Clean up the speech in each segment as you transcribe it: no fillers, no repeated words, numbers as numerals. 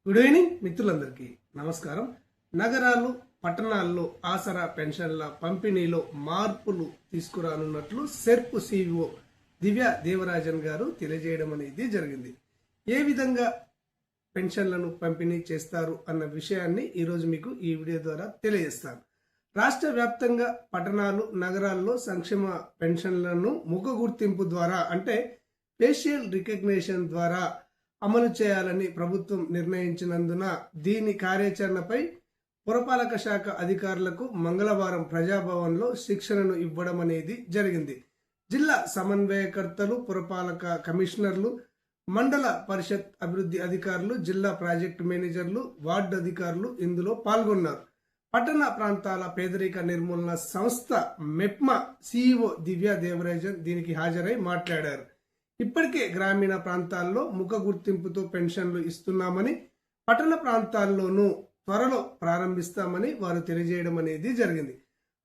Good evening మిత్రులందరికీ నమస్కారం. నగరాలు పట్టణాల్లో ఆసరా పెన్షన్ల పంపిణీలో మార్పులు తీసుకురానున్నట్లు సెర్ప్ సిఇఓ దివ్య దేవరాజన్ గారు తెలియజేయడం అనేది జరిగింది. ఏ విధంగా పెన్షన్లను పంపిణీ చేస్తారు అన్న విషయాన్ని ఈరోజు మీకు ఈ వీడియో ద్వారా తెలియజేస్తాను. రాష్ట్ర వ్యాప్తంగా పట్టణాలు నగరాల్లో సంక్షేమ పెన్షన్లను ముఖ గుర్తింపు ద్వారా అంటే ఫేషియల్ రికగ్నిషన్ ద్వారా అమలు చేయాలని ప్రభుత్వం నిర్ణయించినందున దీని కార్యాచరణపై పురపాలక శాఖ అధికారులకు మంగళవారం ప్రజాభవన్లో శిక్షణను ఇవ్వడం అనేది జరిగింది. జిల్లా సమన్వయకర్తలు, పురపాలక కమిషనర్లు, మండల పరిషత్ అభివృద్ధి అధికారులు, జిల్లా ప్రాజెక్టు మేనేజర్లు, వార్డు అధికారులు ఇందులో పాల్గొన్నారు. పట్టణ ప్రాంతాల పేదరిక నిర్మూలన సంస్థ మెప్మా సిఇఓ దివ్య దేవరాజన్ దీనికి హాజరై మాట్లాడారు. ఇప్పటికే గ్రామీణ ప్రాంతాల్లో ముఖ గుర్తింపుతో పెన్షన్లు ఇస్తున్నామని, పట్టణ ప్రాంతాల్లోనూ త్వరలో ప్రారంభిస్తామని వారు తెలియజేయడం అనేది జరిగింది.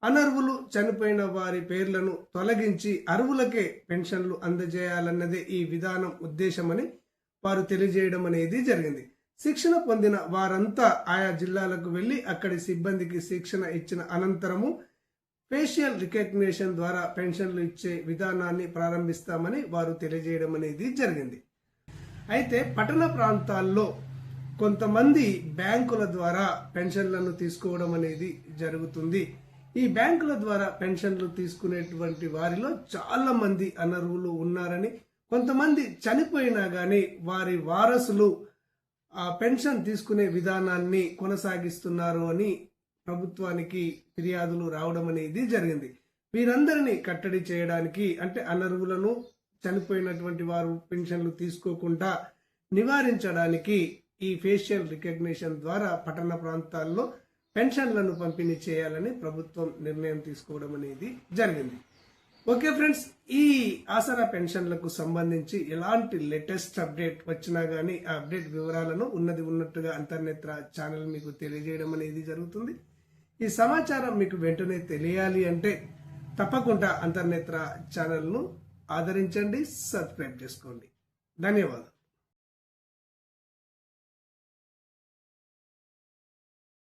అనర్హులు చనిపోయిన వారి పేర్లను తొలగించి అర్హులకే పెన్షన్లు అందజేయాలన్నదే ఈ విధానం ఉద్దేశమని వారు తెలియజేయడం అనేది జరిగింది. శిక్షణ పొందిన వారంతా ఆయా జిల్లాలకు వెళ్లి అక్కడి సిబ్బందికి శిక్షణ ఇచ్చిన అనంతరము ఫేషియల్ రికగ్నిషన్ ద్వారా పెన్షన్లు ఇచ్చే విధానాన్ని ప్రారంభిస్తామని వారు తెలియజేయడం అనేది జరిగింది. అయితే పట్టణ ప్రాంతాల్లో కొంతమంది బ్యాంకుల ద్వారా పెన్షన్లను తీసుకోవడం అనేది జరుగుతుంది. ఈ బ్యాంకుల ద్వారా పెన్షన్లు తీసుకునేటువంటి వారిలో చాలా మంది అనర్హులు ఉన్నారని, కొంతమంది చనిపోయినా గాని వారి వారసులు ఆ పెన్షన్ తీసుకునే విధానాన్ని కొనసాగిస్తున్నారు అని ప్రభుత్వానికి ఫిర్యాదులు రావడం అనేది జరిగింది. వీరందరినీ కట్టడి చేయడానికి అంటే అనర్హులను, చనిపోయినటువంటి వారు పెన్షన్లు తీసుకోకుండా నివారించడానికి ఈ ఫేషియల్ రికగ్నిషన్ ద్వారా పట్టణ ప్రాంతాల్లో పెన్షన్లను పంపిణీ చేయాలని ప్రభుత్వం నిర్ణయం తీసుకోవడం అనేది జరిగింది. ఓకే ఫ్రెండ్స్, ఈ ఆసరా పెన్షన్లకు సంబంధించి ఎలాంటి లేటెస్ట్ అప్డేట్ వచ్చినా గానీ ఆ అప్డేట్ వివరాలను ఉన్నట్టుగా అంతర్నేత్ర ఛానల్ మీకు తెలియజేయడం అనేది జరుగుతుంది. ఈ సమాచారం మీకు వెంటనే తెలియాలి అంటే తప్పకుండా అంతర్నేత్ర ఛానల్ను ఆదరించండి, సబ్స్క్రైబ్ చేసుకోండి. ధన్యవాదాలు.